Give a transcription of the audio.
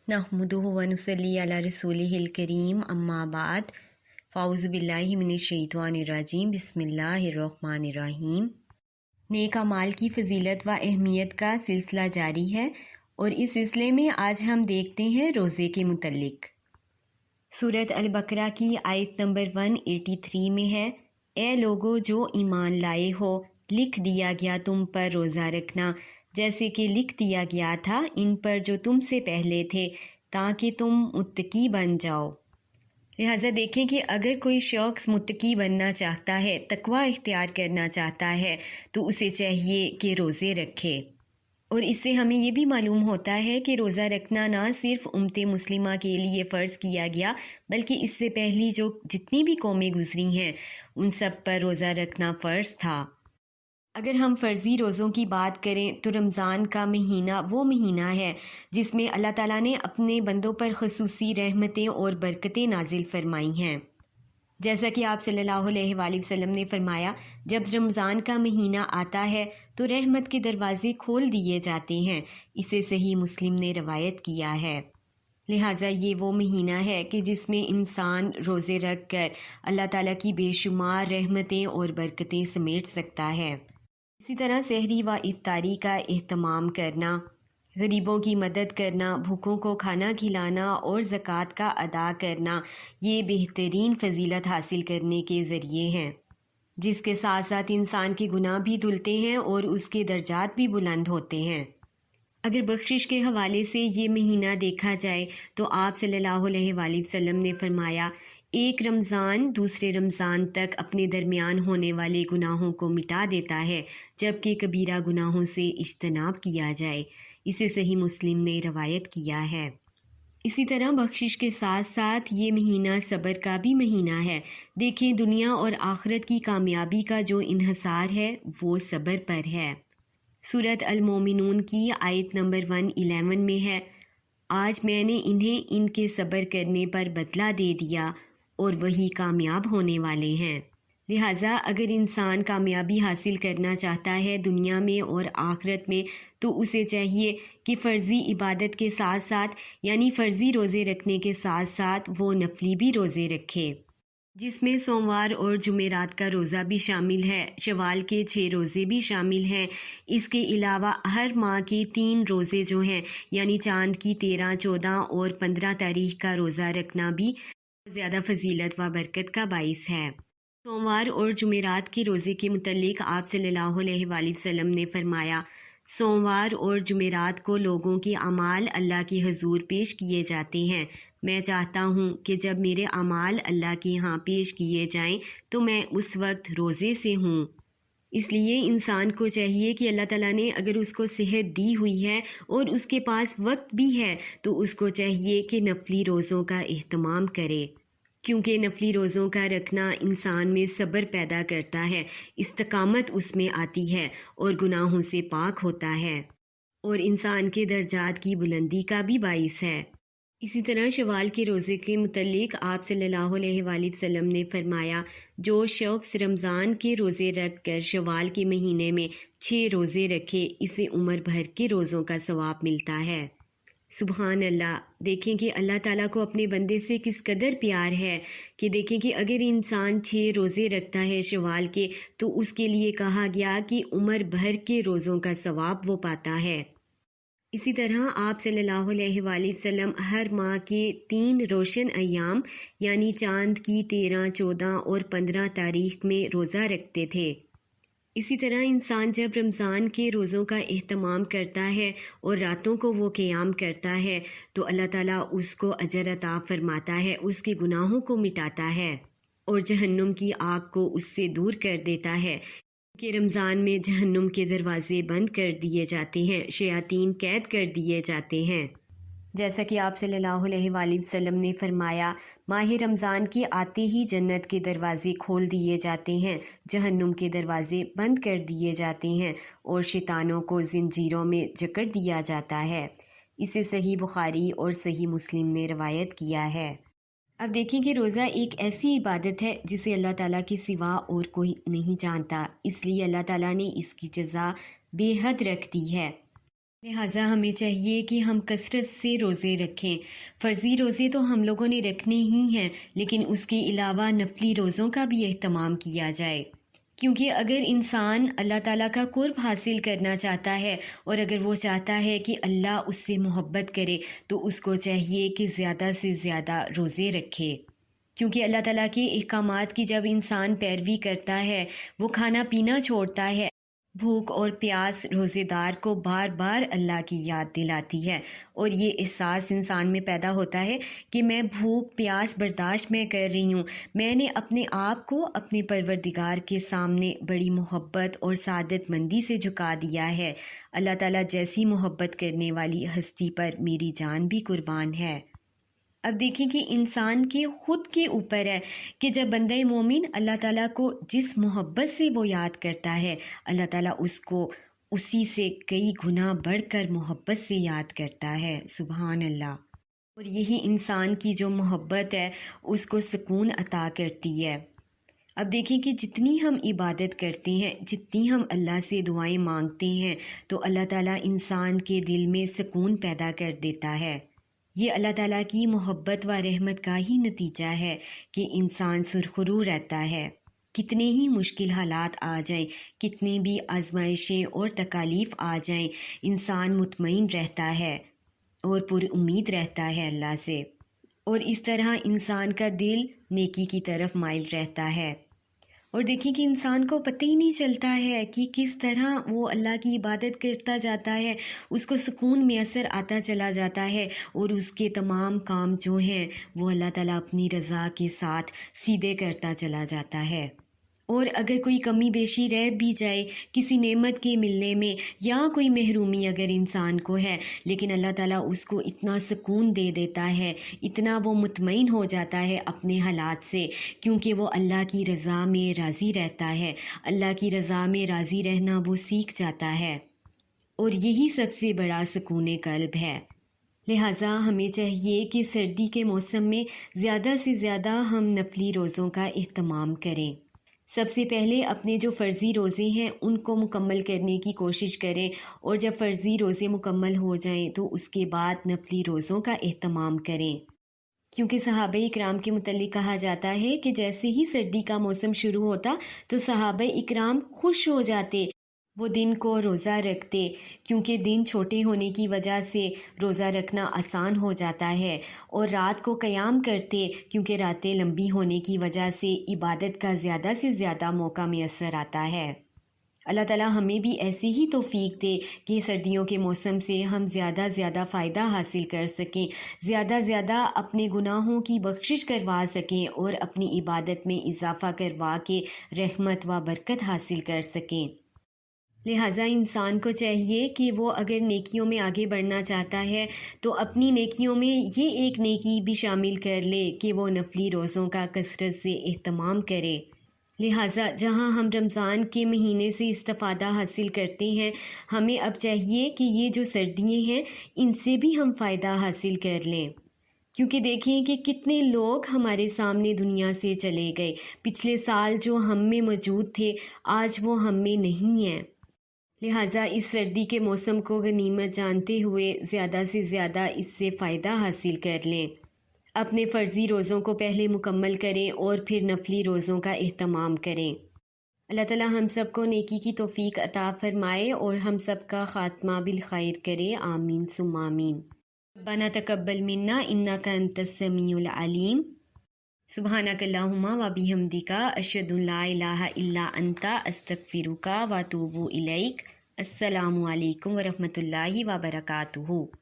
नहमदुहु व नुसल्ली अला रसूलिहिल करीम अम्मा बाद फ़ाउज़ु बिल्लाहि मिनश शैतानिर रजीम बिस्मिल्लाहिर रहमानिर रहीम। नेक अमाल की फ़जीलत व अहमियत का सिलसिला जारी है और इस सिलसिले में आज हम देखते हैं रोज़े के मुतल्लिक। सूरत अल बकरा की आयत नंबर 183 में है, ए लोगो जो ईमान लाए हो, लिख दिया गया तुम पर रोज़ा रखना जैसे कि लिख दिया गया था इन पर जो तुमसे पहले थे, ताकि तुम मुत्तकी बन जाओ। लिहाजा देखें कि अगर कोई शख्स मुत्तकी बनना चाहता है, तकवा इख्तियार करना चाहता है, तो उसे चाहिए कि रोज़े रखे। और इससे हमें ये भी मालूम होता है कि रोज़ा रखना ना सिर्फ उम्मत मुस्लिमा के लिए फ़र्ज़ किया गया, बल्कि इससे पहली जो जितनी भी कौमें गुजरी हैं उन सब पर रोज़ा रखना फ़र्ज़ था। अगर हम फ़र्ज़ी रोज़ों की बात करें तो रमज़ान का महीना वो महीना है जिसमें अल्लाह ताला ने अपने बंदों पर ख़ुसूसी रहमतें और बरकतें नाजिल फरमाई हैं। जैसा कि आप सल्लल्लाहु अलैहि वसल्लम ने फरमाया, जब रमज़ान का महीना आता है तो रहमत के दरवाज़े खोल दिए जाते हैं। इसे सही मुस्लिम ने रवायत किया है। लिहाजा ये वो महीना है कि जिसमें इंसान रोज़े रख कर अल्लाह ताला की बेशुमार रहमतें और बरकतें समेट सकता है। इसी तरह सहरी व इफ्तारी का एहतमाम करना, गरीबों की मदद करना, भूखों को खाना खिलाना और ज़कात का अदा करना, ये बेहतरीन फ़जीलत हासिल करने के ज़रिए हैं, जिसके साथ साथ इंसान के गुनाह भी धुलते हैं और उसके दर्जात भी बुलंद होते हैं। अगर बख्शिश के हवाले से ये महीना देखा जाए तो आप सल्लल्लाहु अलैहि वसल्लम ने फरमाया, एक रमज़ान दूसरे रमज़ान तक अपने दरमियान होने वाले गुनाहों को मिटा देता है, जबकि कबीरा गुनाहों से इज्तनाब किया जाए। इसे सही मुस्लिम ने रवायत किया है। इसी तरह बख्शिश के साथ साथ ये महीना सब्र का भी महीना है। देखें, दुनिया और आखिरत की कामयाबी का जो इन्हसार है वो सब्र पर है। सूरत अल मोमिनून की आयत नंबर 111 में है, आज मैंने इन्हें इनके सब्र करने पर बदला दे दिया और वही कामयाब होने वाले हैं। लिहाजा अगर इंसान कामयाबी हासिल करना चाहता है दुनिया में और आखिरत में, तो उसे चाहिए कि फ़र्ज़ी इबादत के साथ साथ यानी फ़र्ज़ी रोज़े रखने के साथ साथ वो नफली भी रोज़े रखे, जिसमें सोमवार और जुमेरात का रोज़ा भी शामिल है, शवाल के 6 रोज़े भी शामिल हैं। इसके अलावा हर माह के 3 रोज़े जो हैं यानी चाँद की 13, 14 और 15 तारीख का रोज़ा रखना भी ज़्यादा फजीलत व बरकत का बाइस है। सोमवार और जुमेरात के रोज़े के मुतल्लिक आप सल्लल्लाहु अलैहि वसल्लम ने फरमाया, सोमवार और जुमेरात को लोगों के अमाल अल्लाह के हजूर पेश किए जाते हैं। मैं चाहता हूँ कि जब मेरे अमाल अल्लाह के यहाँ पेश किए जाएं तो मैं उस वक्त रोज़े से हूँ। इसलिए इंसान को चाहिए कि अल्लाह ताला ने अगर उसको सेहत दी हुई है और उसके पास वक्त भी है तो उसको चाहिए कि नफली रोज़ों का एहतमाम करे, क्योंकि नफली रोज़ों का रखना इंसान में सब्र पैदा करता है, इस्तकामत उसमें आती है और गुनाहों से पाक होता है और इंसान के दर्जात की बुलंदी का भी बाइस है। इसी तरह शवाल के रोज़े के मुतल्लिक आप सल्लल्लाहु अलैहि वसल्लम ने फरमाया, जो शख्स रमज़ान के रोज़े रख कर शवाल के महीने में 6 रोज़े रखे, इसे उम्र भर के रोज़ों का सवाब मिलता है। सुबहान अल्लाह। देखें कि अल्लाह ताला को अपने बंदे से किस कदर प्यार है कि देखें कि अगर इंसान 6 रोज़े रखता है शवाल के, तो उसके लिए कहा गया कि उम्र भर के रोज़ों का सवाब वो पाता है। इसी तरह आप सल्लल्लाहु अलैहि वसल्लम हर माह के 3 रोशन अय्याम यानी चाँद की 13, 14 और 15 तारीख में रोज़ा रखते थे। इसी तरह इंसान जब रमज़ान के रोज़ों का एहतमाम करता है और रातों को वो क़याम करता है तो अल्लाह ताला उसको अजर अता फरमाता है, उसके गुनाहों को मिटाता है और जहन्नुम की आग को उससे दूर कर देता है, कि रमज़ान में जहन्नुम के दरवाज़े बंद कर दिए जाते हैं, शयातीन कैद कर दिए जाते हैं। जैसा कि आप सल्लल्लाहु अलैहि वसल्लम ने फरमाया, माह रमज़ान के आते ही जन्नत के दरवाज़े खोल दिए जाते हैं, जहन्नुम के दरवाज़े बंद कर दिए जाते हैं और शैतानों को ज़ंजीरों में जकड़ दिया जाता है। इसे सही बुखारी और सही मुस्लिम ने रवायत किया है। अब देखें कि रोज़ा एक ऐसी इबादत है जिसे अल्लाह ताला के सिवा और कोई नहीं जानता, इसलिए अल्लाह ताला ने इसकी जज़ा बेहद रख दी है। لہٰذا ہمیں چاہیے کہ ہم کثرت سے روزے رکھیں۔ فرضی روزے تو ہم لوگوں نے رکھنے ہی ہیں، لیکن اس کے علاوہ نفلی روزوں کا بھی اہتمام کیا جائے، کیونکہ اگر انسان اللہ تعالیٰ کا قرب حاصل کرنا چاہتا ہے اور اگر وہ چاہتا ہے کہ اللہ اس سے محبت کرے تو اس کو چاہیے کہ زیادہ سے زیادہ روزے رکھے، کیونکہ اللہ تعالیٰ کے احکامات کی جب انسان پیروی کرتا ہے، وہ کھانا پینا چھوڑتا ہے، بھوک اور پیاس روزے دار کو بار بار اللہ کی یاد دلاتی ہے، اور یہ احساس انسان میں پیدا ہوتا ہے کہ میں بھوک پیاس برداشت میں کر رہی ہوں، میں نے اپنے آپ کو اپنے پروردگار کے سامنے بڑی محبت اور سعادت مندی سے جھکا دیا ہے، اللہ تعالیٰ جیسی محبت کرنے والی ہستی پر میری جان بھی قربان ہے۔ اب دیکھیں کہ انسان کے خود کے اوپر ہے کہ جب بندہ مومن اللہ تعالیٰ کو جس محبت سے وہ یاد کرتا ہے، اللہ تعالیٰ اس کو اسی سے کئی گنا بڑھ کر محبت سے یاد کرتا ہے، سبحان اللہ۔ اور یہی انسان کی جو محبت ہے اس کو سکون عطا کرتی ہے۔ اب دیکھیں کہ جتنی ہم عبادت کرتے ہیں، جتنی ہم اللہ سے دعائیں مانگتے ہیں، تو اللہ تعالیٰ انسان کے دل میں سکون پیدا کر دیتا ہے۔ یہ اللہ تعالیٰ کی محبت و رحمت کا ہی نتیجہ ہے کہ انسان سرخرو رہتا ہے، کتنے ہی مشکل حالات آ جائیں، کتنی بھی آزمائشیں اور تکالیف آ جائیں، انسان مطمئن رہتا ہے اور پر امید رہتا ہے اللہ سے، اور اس طرح انسان کا دل نیکی کی طرف مائل رہتا ہے۔ اور دیکھیں کہ انسان کو پتہ ہی نہیں چلتا ہے کہ کس طرح وہ اللہ کی عبادت کرتا جاتا ہے، اس کو سکون میسر آتا چلا جاتا ہے، اور اس کے تمام کام جو ہیں وہ اللہ تعالیٰ اپنی رضا کے ساتھ سیدھے کرتا چلا جاتا ہے۔ اور اگر کوئی کمی بیشی رہ بھی جائے کسی نعمت کے ملنے میں، یا کوئی محرومی اگر انسان کو ہے، لیکن اللہ تعالیٰ اس کو اتنا سکون دے دیتا ہے، اتنا وہ مطمئن ہو جاتا ہے اپنے حالات سے، کیونکہ وہ اللہ کی رضا میں راضی رہتا ہے، اللہ کی رضا میں راضی رہنا وہ سیکھ جاتا ہے، اور یہی سب سے بڑا سکون قلب ہے۔ لہٰذا ہمیں چاہیے کہ سردی کے موسم میں زیادہ سے زیادہ ہم نفلی روزوں کا اہتمام کریں۔ سب سے پہلے اپنے جو فرضی روزے ہیں ان کو مکمل کرنے کی کوشش کریں، اور جب فرضی روزے مکمل ہو جائیں تو اس کے بعد نفلی روزوں کا اہتمام کریں، کیونکہ صحابہ اکرام کے متعلق کہا جاتا ہے کہ جیسے ہی سردی کا موسم شروع ہوتا تو صحابہ اکرام خوش ہو جاتے، وہ دن کو روزہ رکھتے، کیونکہ دن چھوٹے ہونے کی وجہ سے روزہ رکھنا آسان ہو جاتا ہے، اور رات کو قیام کرتے کیونکہ راتیں لمبی ہونے کی وجہ سے عبادت کا زیادہ سے زیادہ موقع میسر آتا ہے۔ اللہ تعالیٰ ہمیں بھی ایسی ہی توفیق دے کہ سردیوں کے موسم سے ہم زیادہ زیادہ فائدہ حاصل کر سکیں، زیادہ زیادہ اپنے گناہوں کی بخشش کروا سکیں، اور اپنی عبادت میں اضافہ کروا کے رحمت و برکت حاصل کر سکیں۔ لہٰذا انسان کو چاہیے کہ وہ اگر نیکیوں میں آگے بڑھنا چاہتا ہے تو اپنی نیکیوں میں یہ ایک نیکی بھی شامل کر لے کہ وہ نفلی روزوں کا کثرت سے اہتمام کرے۔ لہٰذا جہاں ہم رمضان کے مہینے سے استفادہ حاصل کرتے ہیں، ہمیں اب چاہیے کہ یہ جو سردیاں ہیں ان سے بھی ہم فائدہ حاصل کر لیں، کیونکہ دیکھیں کہ کتنے لوگ ہمارے سامنے دنیا سے چلے گئے، پچھلے سال جو ہم میں موجود تھے آج وہ ہم میں نہیں ہیں۔ لہٰذا اس سردی کے موسم کو غنیمت جانتے ہوئے زیادہ سے زیادہ اس سے فائدہ حاصل کر لیں، اپنے فرضی روزوں کو پہلے مکمل کریں اور پھر نفلی روزوں کا اہتمام کریں۔ اللہ تعالیٰ ہم سب کو نیکی کی توفیق عطا فرمائے اور ہم سب کا خاتمہ بالخیر کرے، آمین ثم آمین۔ ربنا تقبل منا انک انت السمیع العلیم، سبحانک اللہم و بحمدک، اشہد ان لا الہ الا انت، استغفرک و اتوب الیک۔ السلام علیکم ورحمۃ اللہ وبرکاتہ۔